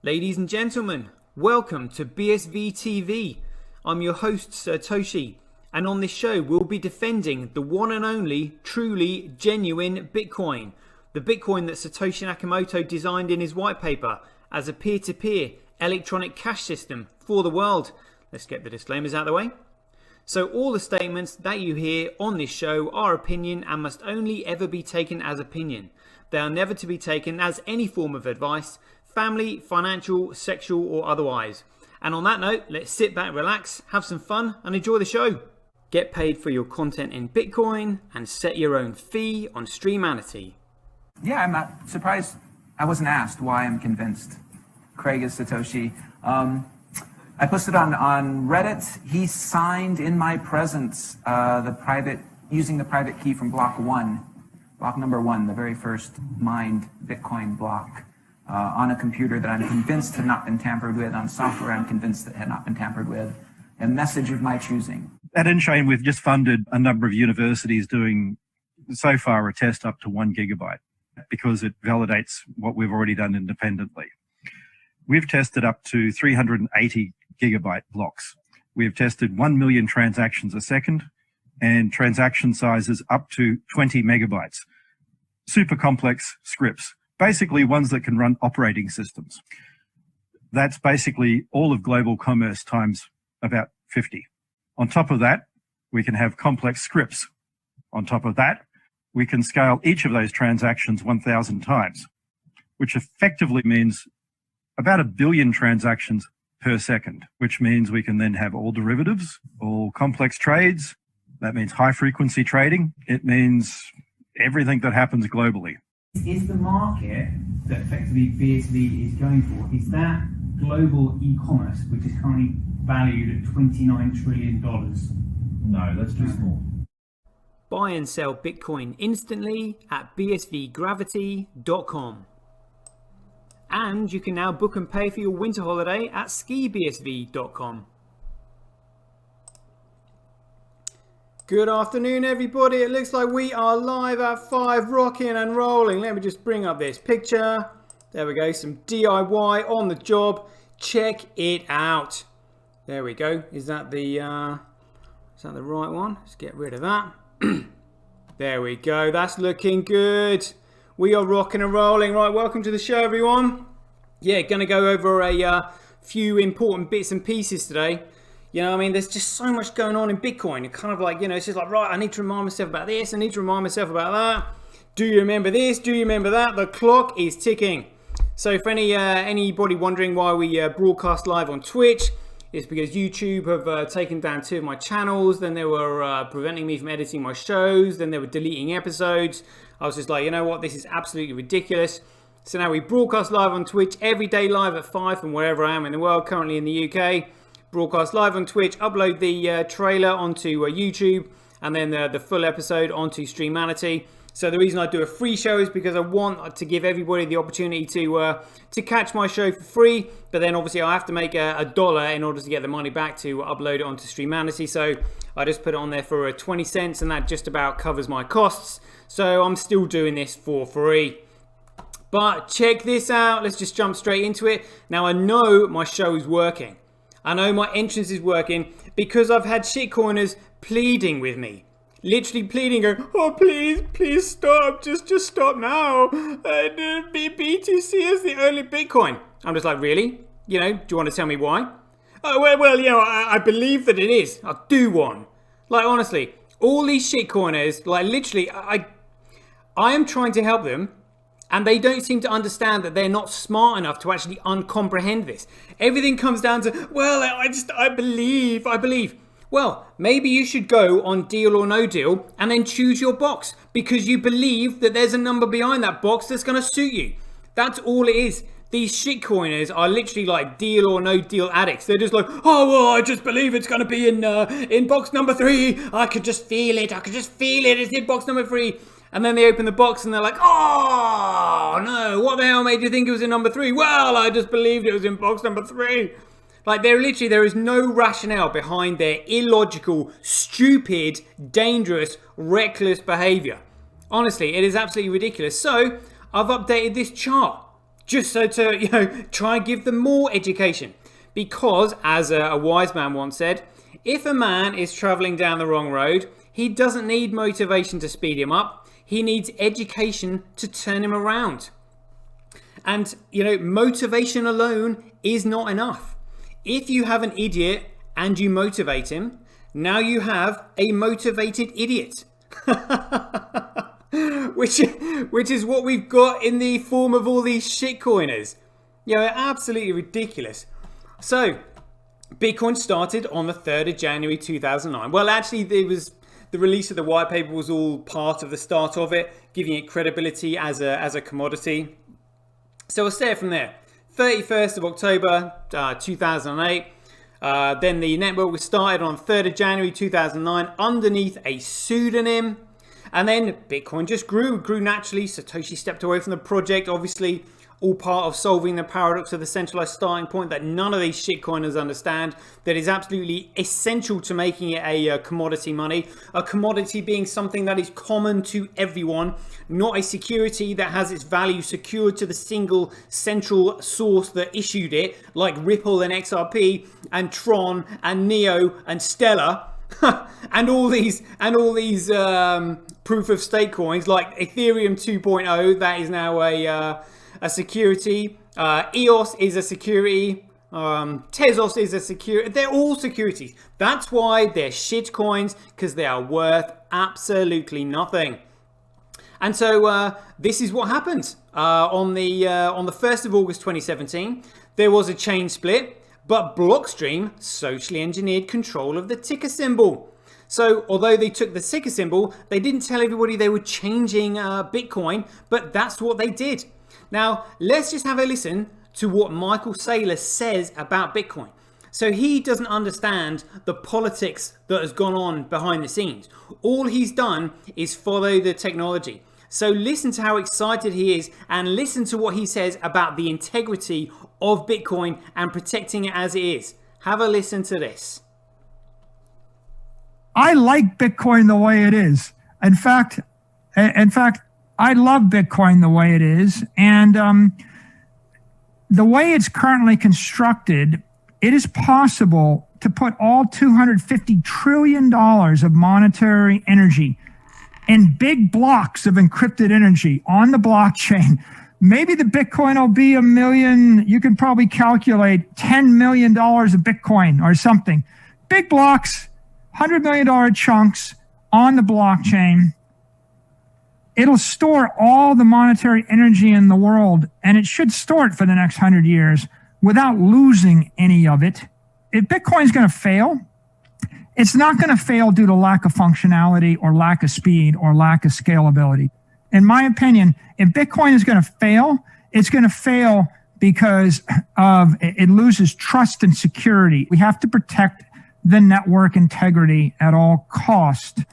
Ladies and gentlemen, welcome to BSV TV. I'm your host Satoshi, and on this show we'll be defending the one and only, truly genuine Bitcoin. The Bitcoin that Satoshi Nakamoto designed in his white paper as a peer-to-peer electronic cash system for the world. Let's get the disclaimers out of the way. So all the statements that you hear on this show are opinion and must only ever be taken as opinion. They are never to be taken as any form of advice, family, financial, sexual or otherwise. And on that note, let's sit back, relax, have some fun and enjoy the show. Get paid for your content in Bitcoin and set your own fee on Streamanity. Yeah, I'm not surprised I wasn't asked why I'm convinced. Craig is Satoshi. I posted on Reddit. He signed in my presence using the private key from block number one, the very first mined Bitcoin block. On a computer that I'm convinced had not been tampered with, on software I'm convinced that had not been tampered with, a message of my choosing. At A.N.N.E, we've just funded a number of universities doing, so far, a test up to 1 gigabyte because it validates what we've already done independently. We've tested up to 380 gigabyte blocks. We've tested 1 million transactions a second and transaction sizes up to 20 megabytes. Super complex scripts. Basically ones that can run operating systems. That's basically all of global commerce times about 50. On top of that, we can have complex scripts. On top of that, we can scale each of those transactions 1,000 times, which effectively means about 1 billion transactions per second, which means we can then have all derivatives, all complex trades. That means high frequency trading. It means everything that happens globally. Is the market that effectively BSV is going for, is that global e-commerce, which is currently valued at $29 trillion? No, that's too small. Buy and sell Bitcoin instantly at bsvgravity.com. And you can now book and pay for your winter holiday at skibsv.com. Good afternoon, everybody. It looks like we are live at 5, rocking and rolling. Let me just bring up this picture. There we go, some DIY on the job. Check it out. There we go. Is that the right one? Let's get rid of that. There we go. That's looking good. We are rocking and rolling. Right, welcome to the show, everyone. Yeah, gonna go over a few important bits and pieces today. You know, I mean, there's just so much going on in Bitcoin. It kind of like, you know, it's just like, right, I need to remind myself about this. I need to remind myself about that. Do you remember this? Do you remember that? The clock is ticking. So for anybody wondering why we broadcast live on Twitch, it's because YouTube have taken down 2 of my channels. Then they were preventing me from editing my shows. Then they were deleting episodes. I was just like, you know what? This is absolutely ridiculous. So now we broadcast live on Twitch every day live at 5 from wherever I am in the world, currently in the UK. Broadcast live on Twitch, upload the trailer onto YouTube, and then the full episode onto Streamanity. So the reason I do a free show is because I want to give everybody the opportunity to catch my show for free, but then obviously I have to make $1 in order to get the money back to upload it onto Streamanity. So I just put it on there for 20 cents, and that just about covers my costs. So I'm still doing this for free. But check this out, let's just jump straight into it. Now I know my show is working. I know my entrance is working because I've had shitcoiners pleading with me. Literally pleading, going, oh, please stop, just stop now. BTC is the only Bitcoin. I'm just like, really? You know, do you want to tell me why? Oh, well, you know, I believe that it is. I'll do one. Like, honestly, all these shitcoiners, like, literally, I am trying to help them. And they don't seem to understand that they're not smart enough to actually uncomprehend this. Everything comes down to, well, I believe. Well, maybe you should go on Deal or No Deal and then choose your box because you believe that there's a number behind that box that's going to suit you. That's all it is. These shitcoiners are literally like Deal or No Deal addicts. They're just like, oh, well, I just believe it's going to be in box number 3. I could just feel it. It's in box number 3. And then they open the box and they're like, oh, no, what the hell made you think it was in number 3? Well, I just believed it was in box number 3. Like, there is no rationale behind their illogical, stupid, dangerous, reckless behavior. Honestly, it is absolutely ridiculous. So, I've updated this chart. just so to, you know, try and give them more education. Because, as a wise man once said, if a man is traveling down the wrong road, he doesn't need motivation to speed him up. He needs education to turn him around. And, you know, motivation alone is not enough. If you have an idiot and you motivate him, now you have a motivated idiot. which is what we've got in the form of all these shitcoiners. You know, absolutely ridiculous. So, Bitcoin started on the 3rd of January 2009. Well, actually, there was the release of the white paper was all part of the start of it, giving it credibility as a commodity. So we'll start from there. 31st of October 2008. Then the network was started on 3rd of January 2009 underneath a pseudonym. And then Bitcoin just grew naturally. Satoshi stepped away from the project, obviously all part of solving the paradox of the centralized starting point that none of these shitcoiners understand, that is absolutely essential to making it a commodity money. A commodity being something that is common to everyone, not a security that has its value secured to the single central source that issued it, like Ripple and XRP and Tron and Neo and Stellar. and all these proof of stake coins like Ethereum 2.0, that is now a security. EOS is a security. Tezos is a security. They're all securities. That's why they're shit coins, because they are worth absolutely nothing. And so this is what happened on the 1st of August 2017. There was a chain split. But Blockstream socially engineered control of the ticker symbol. So although they took the ticker symbol, they didn't tell everybody they were changing Bitcoin, but that's what they did. Now, let's just have a listen to what Michael Saylor says about Bitcoin. So he doesn't understand the politics that has gone on behind the scenes. All he's done is follow the technology. So listen to how excited he is and listen to what he says about the integrity of Bitcoin and protecting it as it is. Have a listen to this. I like Bitcoin the way it is. In fact, I love Bitcoin the way it is. And the way it's currently constructed, it is possible to put all $250 trillion of monetary energy in big blocks of encrypted energy on the blockchain. Maybe the Bitcoin will be $1 million. You can probably calculate $10 million of Bitcoin or something. Big blocks, $100 million chunks on the blockchain. It'll store all the monetary energy in the world, and it should store it for the next 100 years without losing any of it. If Bitcoin's going to fail, it's not going to fail due to lack of functionality or lack of speed or lack of scalability. In my opinion, if Bitcoin is going to fail, it's going to fail because of it loses trust and security. We have to protect the network integrity at all cost.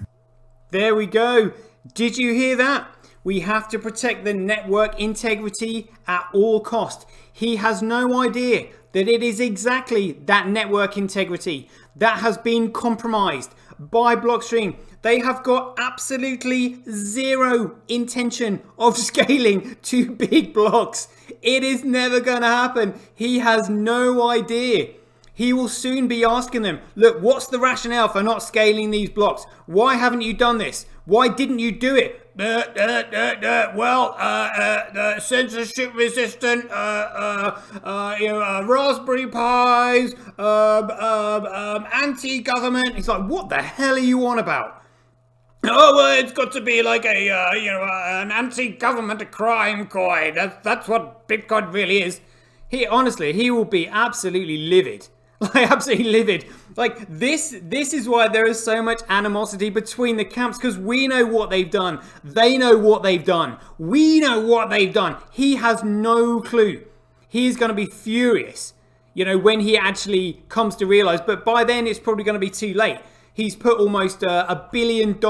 There we go. Did you hear that? We have to protect the network integrity at all cost. He has no idea that it is exactly that network integrity that has been compromised by Blockstream. They have got absolutely zero intention of scaling to big blocks. It is never going to happen. He has no idea. He will soon be asking them, look, what's the rationale for not scaling these blocks? Why haven't you done this? Why didn't you do it? Censorship resistant, Raspberry Pis, anti-government. It's like, what the hell are you on about? Oh, well, it's got to be like an anti-government crime coin. That's what Bitcoin really is. He will be absolutely livid. Like, absolutely livid. Like, this is why there is so much animosity between the camps, because we know what they've done. They know what they've done. We know what they've done. He has no clue. He's going to be furious, when he actually comes to realize. But by then, it's probably going to be too late. He's put almost $1 billion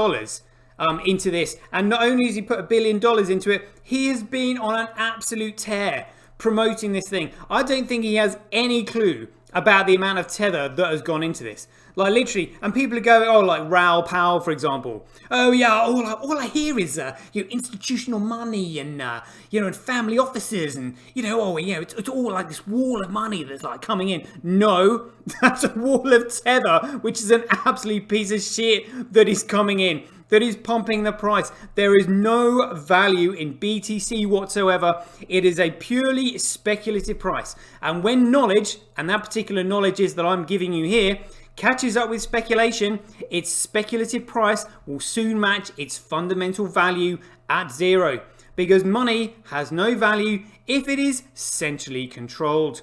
into this. And not only has he put $1 billion into it, he has been on an absolute tear promoting this thing. I don't think he has any clue about the amount of tether that has gone into this. Like literally, and people are going, oh, like Raoul Powell, for example. Oh yeah, all I hear is institutional money and and family offices and it's all like this wall of money that's like coming in. No, that's a wall of tether, which is an absolute piece of shit that is coming in, that is pumping the price. There is no value in BTC whatsoever. It is a purely speculative price. And when knowledge, and that particular knowledge is that I'm giving you here, catches up with speculation, its speculative price will soon match its fundamental value at zero, because money has no value if it is centrally controlled.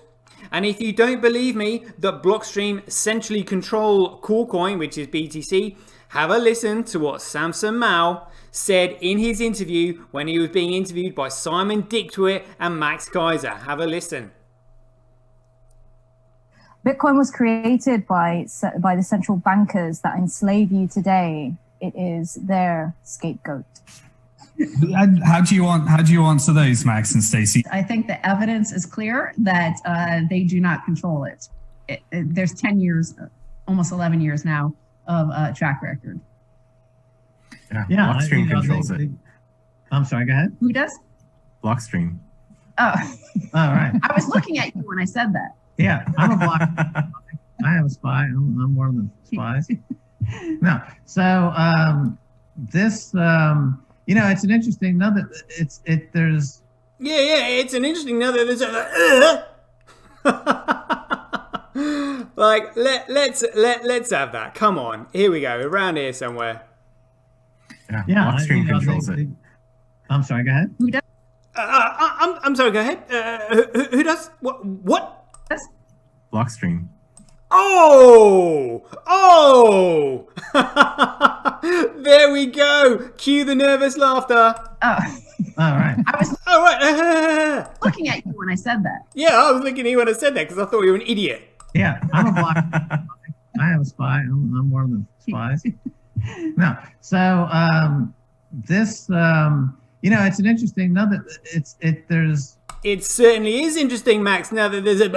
And if you don't believe me that Blockstream centrally control Coolcoin, which is BTC, have a listen to what Samson Mow said in his interview when he was being interviewed by Simon Dictwit and Max Kaiser. Have a listen. Bitcoin was created by the central bankers that enslave you today. It is their scapegoat. How do you answer those, Max and Stacey? I think the evidence is clear that they do not control it. There's 10 years, almost 11 years now of track record. Yeah, Blockstream controls it. I'm sorry, go ahead. Who does? Blockstream. Oh, all right. I was looking at you when I said that. Yeah, I'm a block. I have a spy. I'm one of the spies. No, so this, it's an interesting. There's. Yeah, it's an interesting. There's like let's have that. Come on, here we go. Around here somewhere. Yeah, Blockstream controls it. I'm sorry. Go ahead. Who does? I'm sorry. Go ahead. Who does? What? Blockstream. Oh! There we go. Cue the nervous laughter. Oh, all right. I was all right. looking at you when I said that. Yeah, I was looking at you when I said that because I thought you were an idiot. Yeah, I'm a block. I have a spy. I'm one of the spies. No, so this, it's an interesting. There's. It certainly is interesting, Max. Now that there's a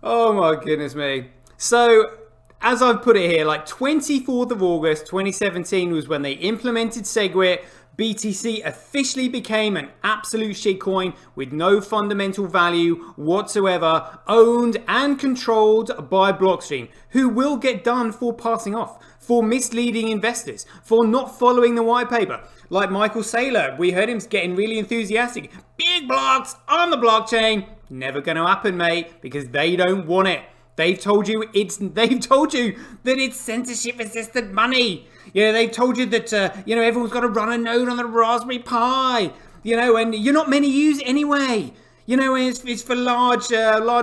oh my goodness me. So as I've put it here, like 24th of August 2017 was when they implemented SegWit. BTC officially became an absolute shitcoin with no fundamental value whatsoever, owned and controlled by Blockstream, who will get done for passing off, for misleading investors, for not following the white paper. Like Michael Saylor, we heard him getting really enthusiastic. Big blocks on the blockchain. Never going to happen, mate, because they don't want it. They've told you that it's censorship-resistant money. They've told you that everyone's got to run a node on the Raspberry Pi. And you're not meant to use it anyway. It's for large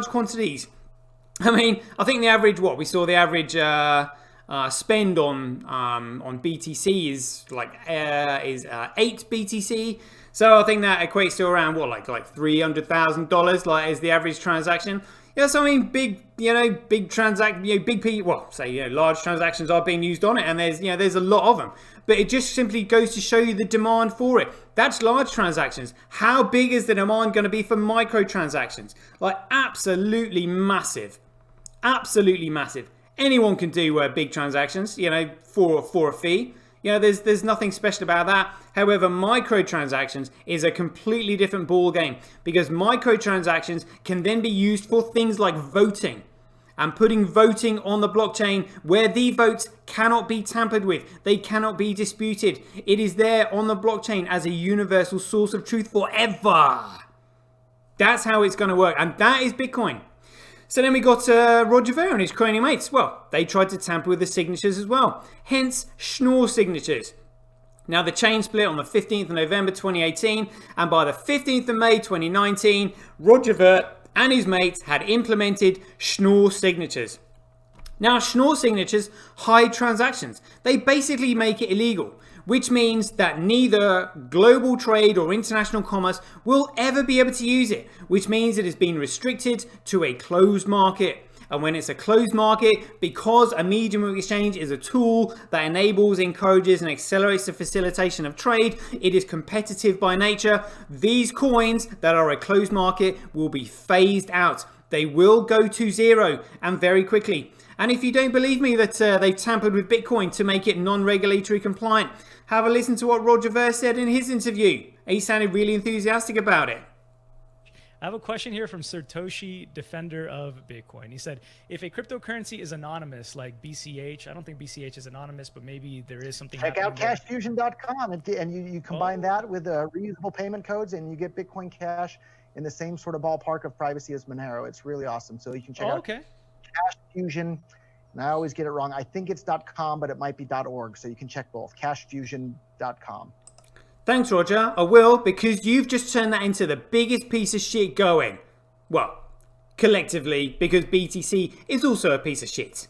quantities. I mean, I think the average we saw the average spend on BTC is like 8 BTC. So I think that equates to around like $300,000 like is the average transaction. Yeah, so I mean, large transactions are being used on it, and there's a lot of them. But it just simply goes to show you the demand for it. That's large transactions. How big is the demand going to be for microtransactions? Like absolutely massive, absolutely massive. Anyone can do big transactions, for a fee. There's nothing special about that. However, microtransactions is a completely different ball game, because microtransactions can then be used for things like voting and putting voting on the blockchain where the votes cannot be tampered with. They cannot be disputed. It is there on the blockchain as a universal source of truth forever. That's how it's going to work. And that is Bitcoin. So then we got Roger Ver and his crony mates. Well, they tried to tamper with the signatures as well. Hence, Schnorr signatures. Now, the chain split on the 15th of November 2018. And by the 15th of May 2019, Roger Ver and his mates had implemented Schnorr signatures. Now, Schnorr signatures hide transactions. They basically make it illegal, which means that neither global trade or international commerce will ever be able to use it, which means it has been restricted to a closed market. And when it's a closed market, because a medium of exchange is a tool that enables, encourages, and accelerates the facilitation of trade, it is competitive by nature. These coins that are a closed market will be phased out. They will go to zero, and very quickly. And if you don't believe me that they've tampered with Bitcoin to make it non-regulatory compliant, have a listen to what Roger Ver said in his interview. He sounded really enthusiastic about it. I have a question here from Satoshi, defender of Bitcoin. He said, if a cryptocurrency is anonymous, like BCH, I don't think BCH is anonymous, but maybe there is something. Check out cashfusion.com and you combine that with reusable payment codes and you get Bitcoin Cash in the same sort of ballpark of privacy as Monero. It's really awesome. So you can check out Cashfusion. And I always get it wrong. I think it's .com, but it might be .org. So you can check both. Cashfusion.com. Thanks, Roger. I will, because you've just turned that into the biggest piece of shit going. Well, collectively, because BTC is also a piece of shit.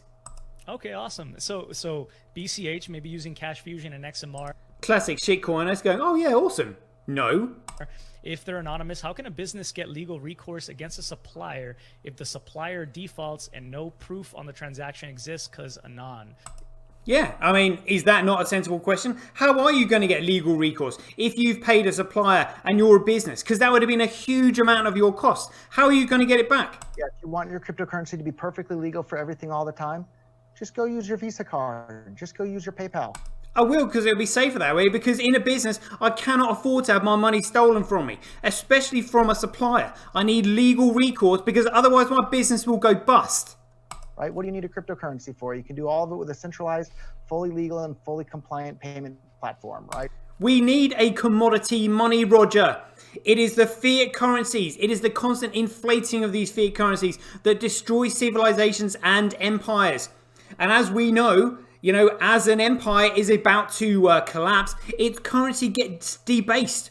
Okay, awesome. So BCH, maybe using Cashfusion and XMR. Classic shitcoiners going, oh yeah, awesome. No. If they're anonymous, how can a business get legal recourse against a supplier if the supplier defaults and no proof on the transaction exists because anon? Yeah, I mean, is that not a sensible question? How are you going to get legal recourse if you've paid a supplier and you're a business? Because that would have been a huge amount of your costs. How are you going to get it back? Yeah, if you want your cryptocurrency to be perfectly legal for everything all the time, just go use your Visa card. Just go use your PayPal. I will, because it'll be safer that way, because in a business, I cannot afford to have my money stolen from me, especially from a supplier. I need legal recourse because otherwise my business will go bust. Right? What do you need a cryptocurrency for? You can do all of it with a centralized, fully legal and fully compliant payment platform, right? We need a commodity money, Roger. It is the fiat currencies. It is the constant inflating of these fiat currencies that destroy civilizations and empires. And as we know, you know, as an empire is about to collapse, its currency gets debased.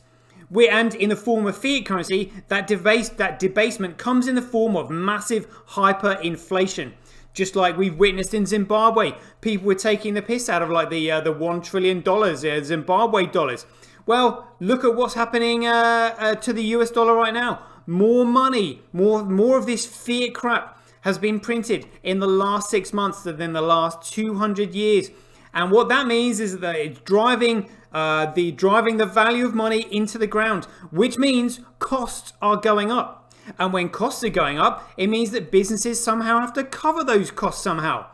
And in the form of fiat currency, that debasement comes in the form of massive hyperinflation. Just like we've witnessed in Zimbabwe. People were taking the piss out of like the $1 trillion Zimbabwe dollars. Well, look at what's happening to the US dollar right now. More money, more of this fiat crap has been printed in the last 6 months than in the last 200 years. And what that means is that it's driving the value of money into the ground, which means costs are going up. And when costs are going up, it means that businesses somehow have to cover those costs somehow.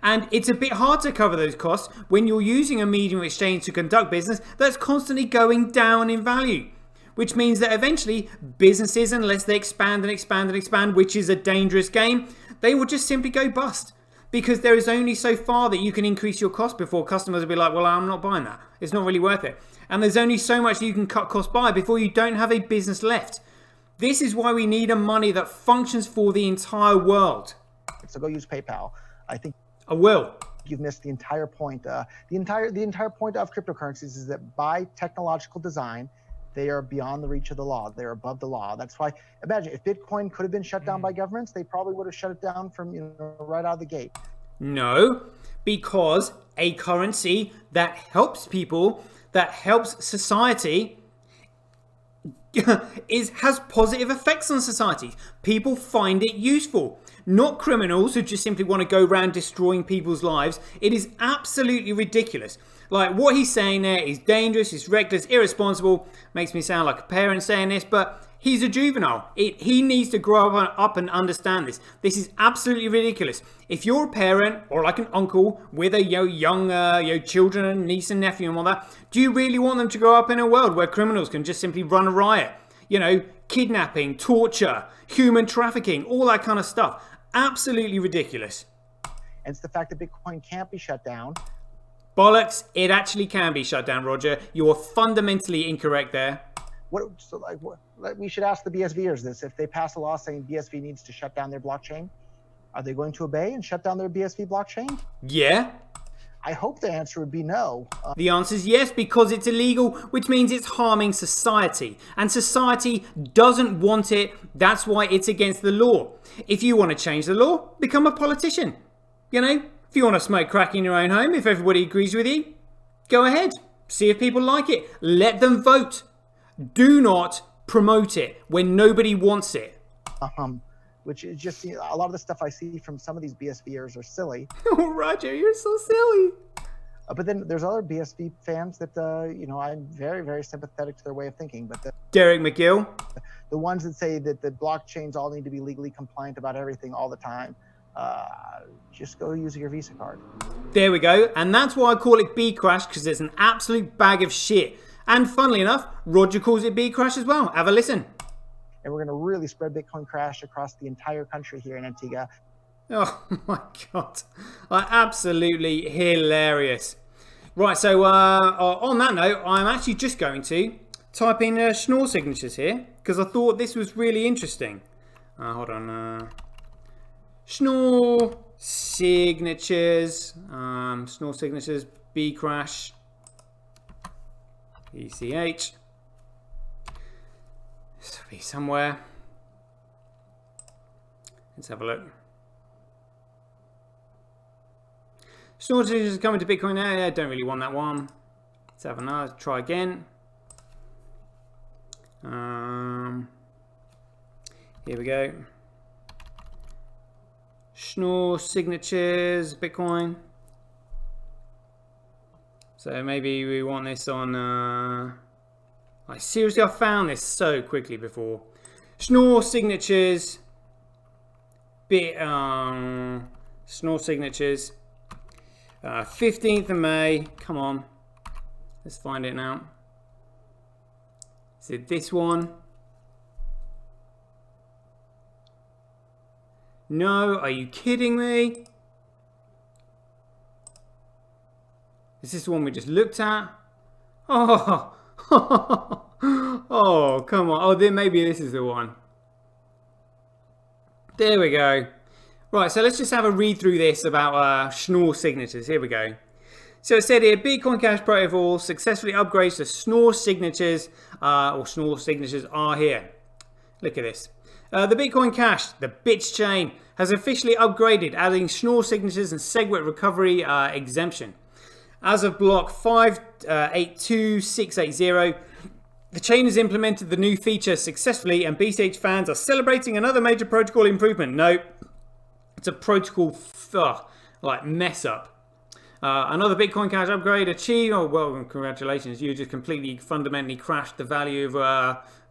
And it's a bit hard to cover those costs when you're using a medium of exchange to conduct business that's constantly going down in value. Which means that eventually businesses, unless they expand and expand and expand, which is a dangerous game, they will just simply go bust. Because there is only so far that you can increase your cost before customers will be like, well, I'm not buying that. It's not really worth it. And there's only so much you can cut costs by before you don't have a business left. This is why we need a money that functions for the entire world. So go use PayPal. I think I will. You've missed the entire point. The entire point of cryptocurrencies is that by technological design, they are beyond the reach of the law. They're above the law. That's why, imagine if Bitcoin could have been shut down by governments, they probably would have shut it down from right out of the gate. No, because a currency that helps people, that helps society, has positive effects on society. People find it useful. Not criminals who just simply want to go around destroying people's lives. It is absolutely ridiculous. Like, what he's saying there is dangerous, it's reckless, irresponsible. Makes me sound like a parent saying this, but he's a juvenile. He needs to grow up and understand this. This is absolutely ridiculous. If you're a parent or like an uncle with a young children and niece and nephew and all that, do you really want them to grow up in a world where criminals can just simply run a riot? You know, kidnapping, torture, human trafficking, all that kind of stuff. Absolutely ridiculous. And it's the fact that Bitcoin can't be shut down. Bollocks, it actually can be shut down, Roger. You're fundamentally incorrect there. We should ask the BSVers this. If they pass a law saying BSV needs to shut down their blockchain, are they going to obey and shut down their BSV blockchain? Yeah. I hope the answer would be no. The answer is yes, because it's illegal, which means it's harming society. And society doesn't want it. That's why it's against the law. If you want to change the law, become a politician. You know, if you want to smoke crack in your own home, if everybody agrees with you, go ahead. See if people like it. Let them vote. Do not promote it when nobody wants it. which is just, you know, a lot of the stuff I see from some of these BSVers are silly. Oh, Roger, you're so silly. But then there's other BSV fans that, you know, I'm very, very sympathetic to their way of thinking. But Derek McGill, the ones that say that the blockchains all need to be legally compliant about everything all the time, just go use your Visa card. There we go. And that's why I call it B-Crash, because it's an absolute bag of shit. And funnily enough, Roger calls it B-Crash as well. Have a listen. And we're going to really spread Bitcoin Crash across the entire country here in Antigua. Oh my God. Absolutely hilarious. Right, so on that note, I'm actually just going to type in Schnorr signatures here, because I thought this was really interesting. Hold on. Schnorr signatures. Schnorr signatures, B-Crash, ECH. This will be somewhere. Let's have a look. Schnorr signatures coming to Bitcoin now. Yeah, don't really want that one. Let's have another. Try again. Here we go. Schnorr signatures, Bitcoin. So maybe we want this on. Seriously, I found this so quickly before. Schnorr signatures. Schnorr signatures. 15th of May. Come on. Let's find it now. Is it this one? No, are you kidding me? Is this the one we just looked at? Oh, oh, come on. Oh, then maybe this is the one. There we go. Right, so let's just have a read through this about Schnorr signatures. Here we go. So it said here, Bitcoin Cash Protocol successfully upgrades to Schnorr signatures, or Schnorr signatures are here. Look at this. The Bitcoin Cash, the bits chain, has officially upgraded, adding Schnorr signatures and SegWit recovery exemption. As of block 582680, the chain has implemented the new feature successfully, and BCH fans are celebrating another major protocol improvement. No, it's a protocol like mess up. Another Bitcoin Cash upgrade achieved. Oh, well, congratulations. You just completely fundamentally crashed the value of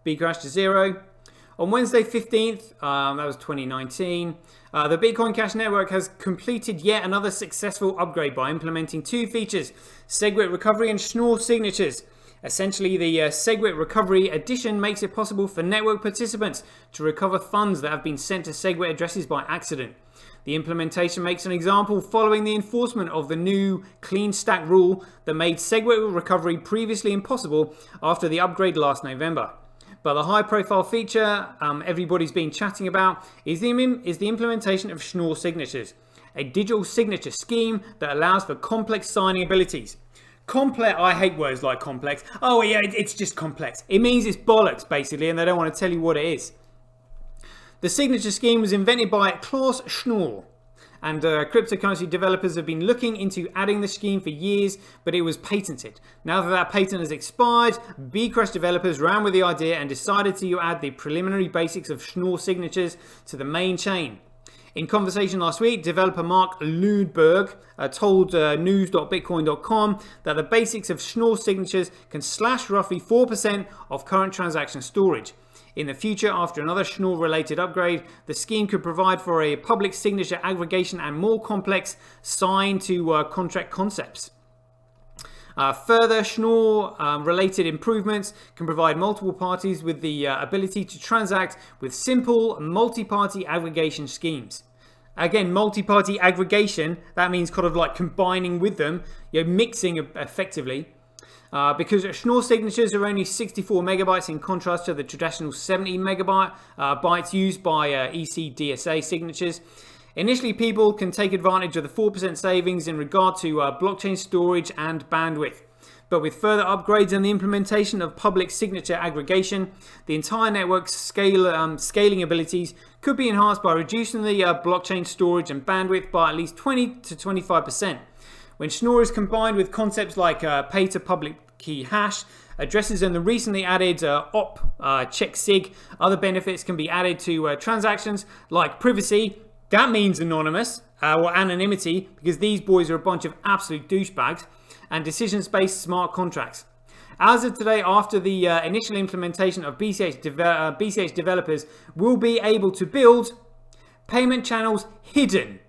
Bcrash to 0. On Wednesday 15th, that was 2019, the Bitcoin Cash network has completed yet another successful upgrade by implementing two features, SegWit recovery and Schnorr signatures. Essentially, the SegWit recovery addition makes it possible for network participants to recover funds that have been sent to SegWit addresses by accident. The implementation makes an example following the enforcement of the new clean stack rule that made SegWit recovery previously impossible after the upgrade last November. But the high-profile feature everybody's been chatting about is the implementation of Schnorr signatures, a digital signature scheme that allows for complex signing abilities. Complex, I hate words like complex. Oh yeah, it's just complex. It means it's bollocks, basically, and they don't want to tell you what it is. The signature scheme was invented by Klaus Schnorr, and cryptocurrency developers have been looking into adding the scheme for years, but it was patented. Now that patent has expired, Bcrash developers ran with the idea and decided to add the preliminary basics of Schnorr signatures to the main chain. In conversation last week, developer Mark Lundberg told news.bitcoin.com that the basics of Schnorr signatures can slash roughly 4% of current transaction storage. In the future, after another Schnorr-related upgrade, the scheme could provide for a public signature aggregation and more complex sign-to-contract concepts. Further Schnorr-related improvements can provide multiple parties with the ability to transact with simple multi-party aggregation schemes. Again, multi-party aggregation, that means kind of like combining with them, mixing effectively. Because Schnorr signatures are only 64 megabytes in contrast to the traditional 70 bytes used by ECDSA signatures. Initially, people can take advantage of the 4% savings in regard to blockchain storage and bandwidth. But with further upgrades and the implementation of public signature aggregation, the entire network's scaling abilities could be enhanced by reducing the blockchain storage and bandwidth by at least 20 to 25%. When Schnorr is combined with concepts like pay-to-public key hash. Addresses and the recently added check sig. Other benefits can be added to transactions like privacy. That means anonymous or anonymity, because these boys are a bunch of absolute douchebags. And decisions-based smart contracts. As of today, after the initial implementation of BCH developers will be able to build payment channels hidden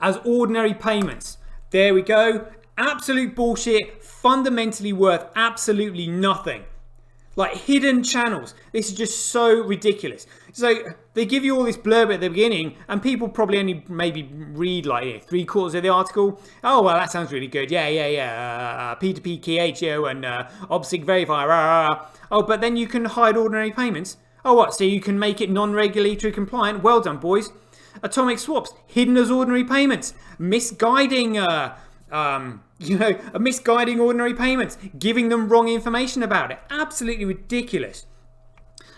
as ordinary payments. There we go. Absolute bullshit, fundamentally worth absolutely nothing. Like hidden channels. This is just so ridiculous. So they give you all this blurb at the beginning, and people probably only maybe read like 3/4 of the article. Oh, well, that sounds really good. Yeah. P2P key HO and OBSIG verify. Oh, but then you can hide ordinary payments. Oh, what? So you can make it non-regulatory compliant? Well done, boys. Atomic swaps, hidden as ordinary payments. Misguiding misguiding ordinary payments, giving them wrong information about it. Absolutely ridiculous.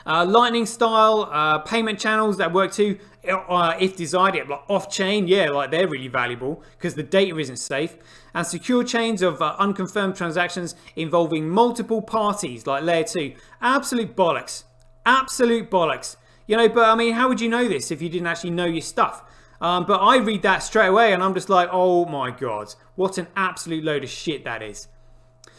Lightning style payment channels that work too, if desired, like off-chain, yeah, like they're really valuable because the data isn't safe. And secure chains of unconfirmed transactions involving multiple parties, like layer 2. Absolute bollocks. Absolute bollocks. But I mean, how would you know this if you didn't actually know your stuff? But I read that straight away and I'm just like, oh my god, what an absolute load of shit that is.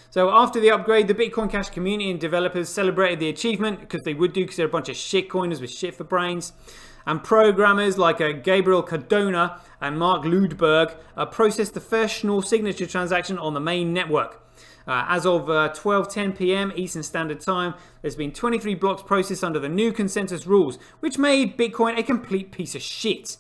So after the upgrade, the Bitcoin Cash community and developers celebrated the achievement, because they would do, because they're a bunch of shitcoiners with shit for brains. And programmers like Gabriel Cardona and Mark Ludberg processed the first Schnorr signature transaction on the main network. As of 12:10 p.m. Eastern Standard Time, there's been 23 blocks processed under the new consensus rules, which made Bitcoin a complete piece of shit.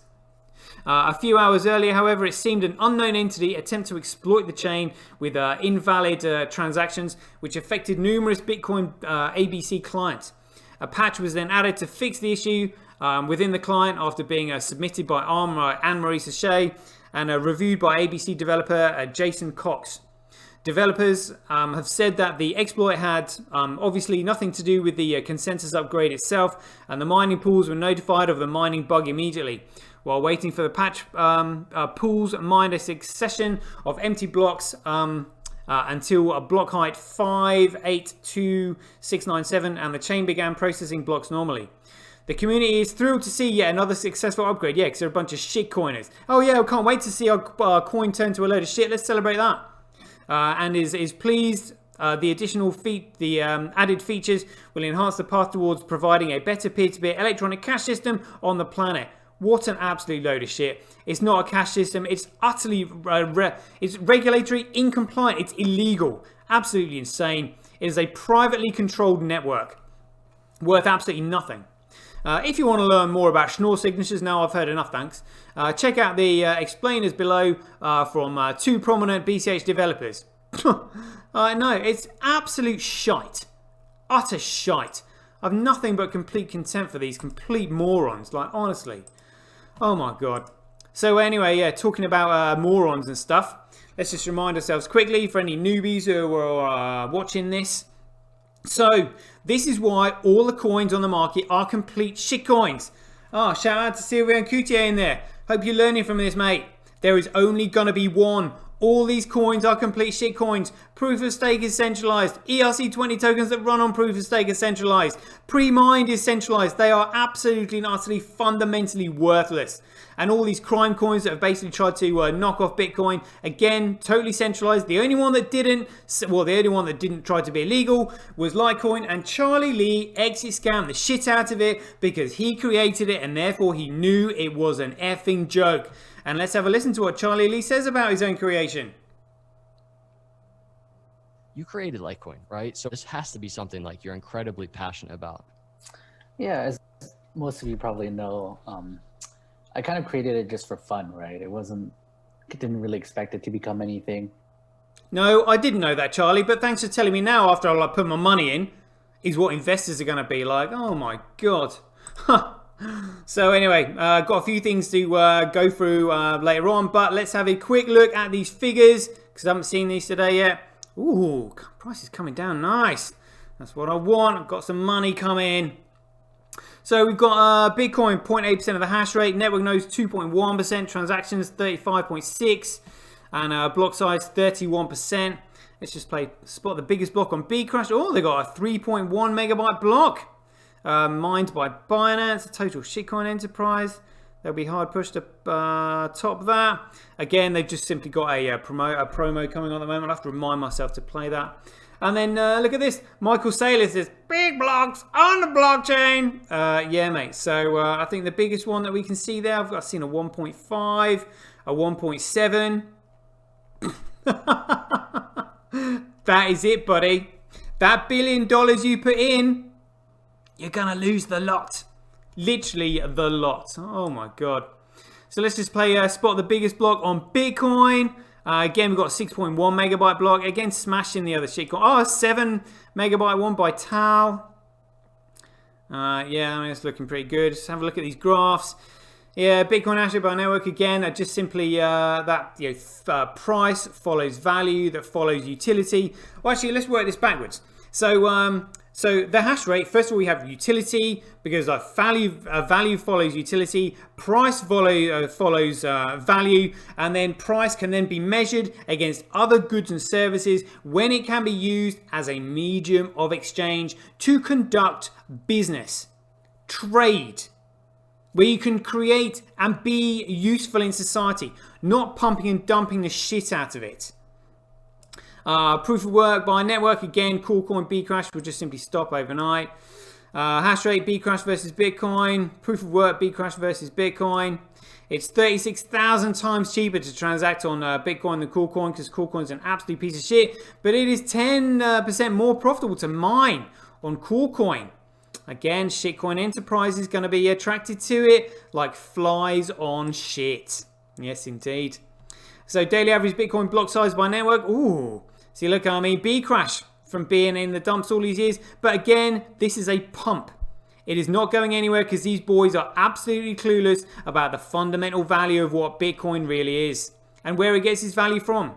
A few hours earlier, however, it seemed an unknown entity attempt to exploit the chain with invalid transactions, which affected numerous Bitcoin ABC clients. A patch was then added to fix the issue within the client after being submitted by Anne-Marie Sachet and reviewed by ABC developer Jason Cox. Developers have said that the exploit had obviously nothing to do with the consensus upgrade itself, and the mining pools were notified of the mining bug immediately. While waiting for the patch, pools mined a succession of empty blocks until a block height 582697, and the chain began processing blocks normally. The community is thrilled to see yet another successful upgrade. Yeah, because they're a bunch of shit coiners. Oh yeah, we can't wait to see our coin turn to a load of shit. Let's celebrate that. And is pleased the additional added features will enhance the path towards providing a better peer-to-peer electronic cash system on the planet. What an absolute load of shit. It's not a cash system. It's utterly it's regulatory incompliant. It's illegal. Absolutely insane. It is a privately controlled network worth absolutely nothing. If you want to learn more about Schnorr signatures, now I've heard enough, thanks. Check out the explainers below from two prominent BCH developers. No, it's absolute shite. Utter shite. I've nothing but complete contempt for these complete morons, like honestly. Oh my god. So anyway, yeah, talking about morons and stuff, let's just remind ourselves quickly for any newbies who are watching this. So, this is why all the coins on the market are complete shitcoins. Oh, shout out to Sylvain Coutier in there. Hope you're learning from this, mate. There is only going to be one. All these coins are complete shitcoins. Proof of stake is centralized. ERC20 tokens that run on proof of stake are centralized. Pre-mined is centralized. They are absolutely and utterly fundamentally worthless. And all these crime coins that have basically tried to knock off Bitcoin, again, totally centralized. The only one that didn't try to be illegal was Litecoin, and Charlie Lee exit scammed the shit out of it because he created it and therefore he knew it was an effing joke. And let's have a listen to what Charlie Lee says about his own creation. You created Litecoin, right? So this has to be something like you're incredibly passionate about. Yeah, as most of you probably know, I kind of created it just for fun, right? I didn't really expect it to become anything. No, I didn't know that, Charlie, but thanks for telling me now after I put my money in, is what investors are going to be like. Oh my god. So anyway, got a few things to go through later on, but let's have a quick look at these figures, because I haven't seen these today yet. Ooh, price is coming down, nice. That's what I want. I've got some money coming. So we've got Bitcoin 0.8% of the hash rate, network nodes 2.1%, transactions 35.6%, and block size 31%. Let's just spot the biggest block on Bcrash. Oh, they got a 3.1 megabyte block. Mined by Binance, a total shitcoin enterprise. They'll be hard pushed to top that. Again, they've just simply got a promo coming on at the moment. I have to remind myself to play that. And then look at this. Michael Saylor says, big blocks on the blockchain. Yeah, mate. So I think the biggest one that we can see there, I've seen a 1.5, a 1.7. That is it, buddy. That $1 billion you put in, you're going to lose the lot. Literally the lot. Oh my god. So let's just play spot the biggest block on Bitcoin. Again, we've got a 6.1 megabyte block. Again, smashing the other shitcoin. Oh, a 7 megabyte one by Tau. Yeah, I mean, it's looking pretty good. Just have a look at these graphs. Yeah, Bitcoin hash rate by network again. Just simply that price follows value that follows utility. Well, actually, let's work this backwards. So the hash rate, first of all, we have utility because value follows utility, price follows value, and then price can then be measured against other goods and services when it can be used as a medium of exchange to conduct business, trade, where you can create and be useful in society, not pumping and dumping the shit out of it. Proof of work by network, again, Coolcoin Bcrash will just simply stop overnight. Hash rate Bcrash versus Bitcoin. Proof of work Bcrash versus Bitcoin. It's 36,000 times cheaper to transact on Bitcoin than Coolcoin because Coolcoin's an absolute piece of shit. But it is 10% more profitable to mine on Coolcoin. Again, shitcoin enterprise is going to be attracted to it like flies on shit. Yes, indeed. So daily average Bitcoin block size by network. Ooh. See, look, I mean, Bcrash from being in the dumps all these years. But again, this is a pump. It is not going anywhere because these boys are absolutely clueless about the fundamental value of what Bitcoin really is and where it gets its value from.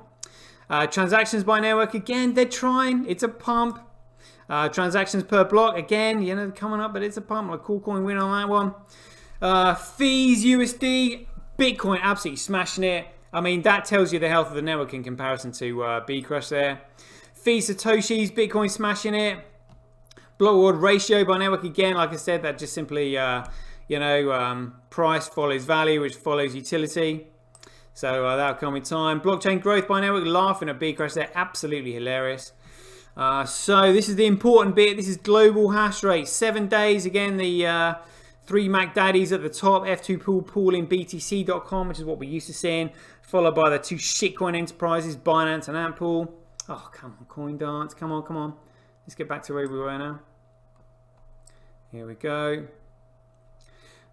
Transactions by network, again, they're trying. It's a pump. Transactions per block, again, you know, coming up, but it's a pump. Like Coolcoin win on that one. Fees USD, Bitcoin absolutely smashing it. I mean, that tells you the health of the network in comparison to Bcrash there. Fees Satoshis, Bitcoin smashing it. Block reward ratio by network, again, like I said, that just simply, price follows value, which follows utility. So that'll come in time. Blockchain growth by network, laughing at Bcrash there, absolutely hilarious. So this is the important bit. This is global hash rate. 7 days. Again, the 3 Mac Daddies at the top. F2 pool in BTC.com, which is what we're used to seeing. Followed by the 2 shitcoin enterprises, Binance and A.N.N.E. pool. Oh, come on, Coin Dance. Come on, come on. Let's get back to where we were now. Here we go.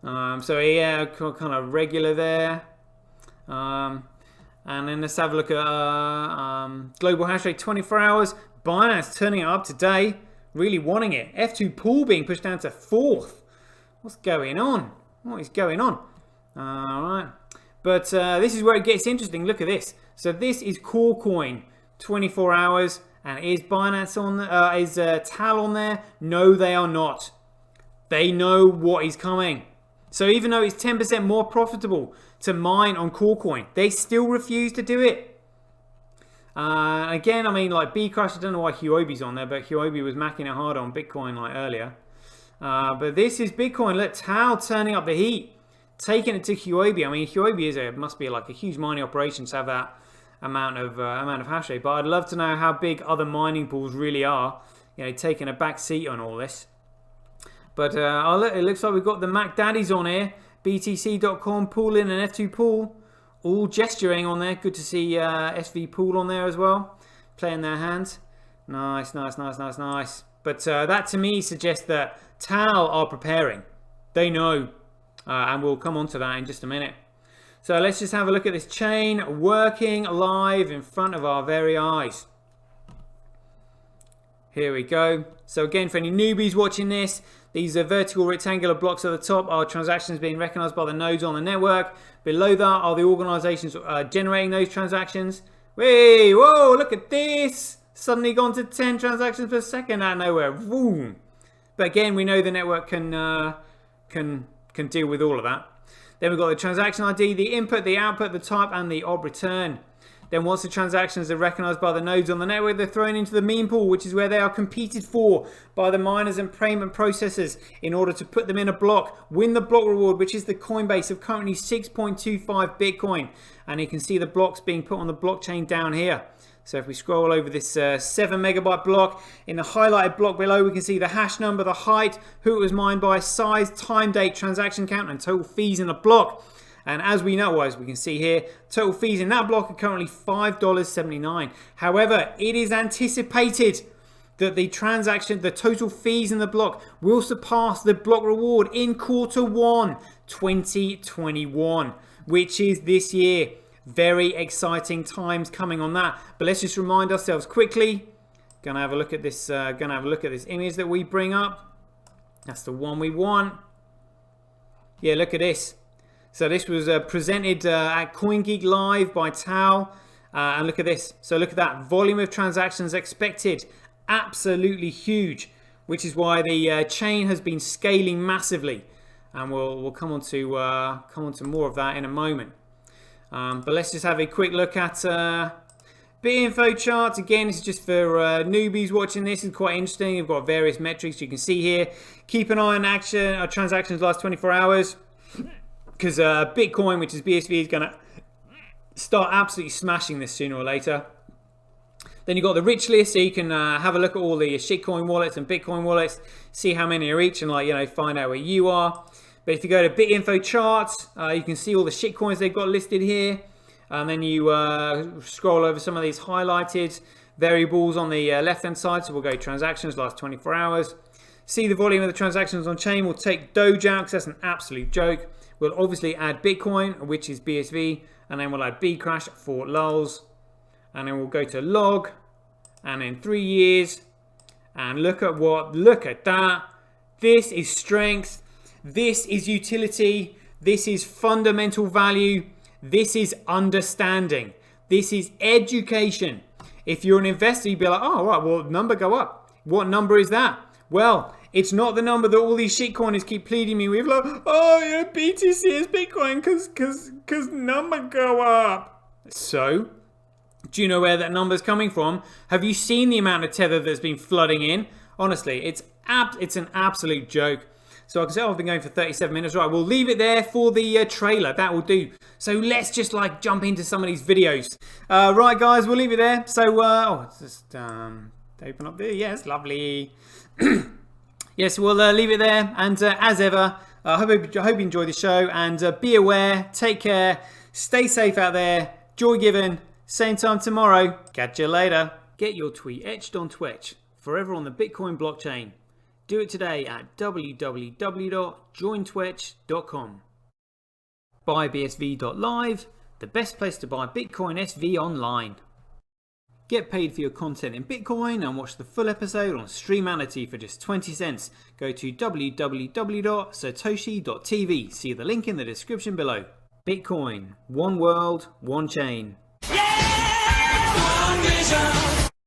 So yeah, kind of regular there. And then let's have a look at global hash rate 24 hours. Binance turning it up today, really wanting it. F2 pool being pushed down to 4th. What's going on? What is going on? Alright. But this is where it gets interesting. Look at this. So this is Coolcoin, 24 hours. And is Binance on there? Is Tal on there? No, they are not. They know what is coming. So even though it's 10% more profitable to mine on Coolcoin, they still refuse to do it. Again, I mean, like Bcrash, I don't know why Huobi's on there, but Huobi was macking it hard on Bitcoin like earlier. But this is Bitcoin. Look, Tau turning up the heat, taking it to Huobi. I mean, Huobi must be like a huge mining operation to have that amount of hash rate. But I'd love to know how big other mining pools really are. You know, taking a back seat on all this. But it looks like we've got the Mac Daddies on here. BTC.com pool in an F2 pool. All gesturing on there. Good to see SV Pool on there as well. Playing their hands. Nice, nice, nice, nice, nice. But that to me suggests that Tal are preparing. They know. And we'll come on to that in just a minute. So let's just have a look at this chain working live in front of our very eyes. Here we go. So again, for any newbies watching this, these vertical rectangular blocks at the top are transactions being recognized by the nodes on the network. Below that are the organizations generating those transactions. Wait, whoa, look at this. Suddenly gone to 10 transactions per second out of nowhere. Boom. But again, we know the network can deal with all of that. Then we've got the transaction ID, the input, the output, the type, and the op return. Then once the transactions are recognized by the nodes on the network, they're thrown into the meme pool, which is where they are competed for by the miners and payment processors in order to put them in a block, win the block reward, which is the Coinbase of currently 6.25 Bitcoin. And you can see the blocks being put on the blockchain down here. So if we scroll over this 7 megabyte block, in the highlighted block below, we can see the hash number, the height, who it was mined by, size, time, date, transaction count, and total fees in the block. And as we know, as we can see here, total fees in that block are currently $5.79. However, it is anticipated that the total fees in the block will surpass the block reward in Q1 2021, which is this year. Very exciting times coming on that. But let's just remind ourselves quickly. Gonna have a look at this. Image that we bring up. That's the one we want. Yeah, look at this. So this was presented at CoinGeek Live by Tao. And look at this. So look at that volume of transactions expected. Absolutely huge, which is why the chain has been scaling massively. And we'll come on to more of that in a moment. But let's just have a quick look at BitInfo charts. Again, this is just for newbies watching this. It's quite interesting. You've got various metrics you can see here. Keep an eye on action. Transactions last 24 hours. Because Bitcoin, which is BSV, is going to start absolutely smashing this sooner or later. Then you've got the rich list, so you can have a look at all the shitcoin wallets and Bitcoin wallets, see how many are each, and find out where you are. But if you go to BitInfo charts, you can see all the shitcoins they've got listed here. And then you scroll over some of these highlighted variables on the left-hand side. So we'll go transactions last 24 hours. See the volume of the transactions on chain. We'll take Doge out because that's an absolute joke. We'll obviously add Bitcoin, which is BSV. And then we'll add Bcrash for lulz. And then we'll go to log. And in 3 years. And look at that. This is strength. This is utility. This is fundamental value. This is understanding. This is education. If you're an investor, you'd be like, oh, right, well, number go up. What number is that? Well, it's not the number that all these shitcoiners keep pleading me with. Like, oh, yeah, BTC is Bitcoin because number go up. So, do you know where that number's coming from? Have you seen the amount of tether that's been flooding in? Honestly, it's an absolute joke. So I can say, I've been going for 37 minutes. Right, we'll leave it there for the trailer. That will do. So let's just jump into some of these videos. Right, guys, we'll leave it there. So, it's just open up there. Yes, lovely. Yes, we'll leave it there. And as ever, I hope you enjoyed the show. And be aware, take care, stay safe out there. Joy given. Same time tomorrow. Catch you later. Get your tweet etched on Twitch. Forever on the Bitcoin blockchain. Do it today at www.jointwitch.com. BuyBSV.live, the best place to buy Bitcoin SV online. Get paid for your content in Bitcoin and watch the full episode on Streamanity for just 20 cents. Go to www.satoshi.tv. See the link in the description below. Bitcoin, one world, one chain. Yeah! One vision.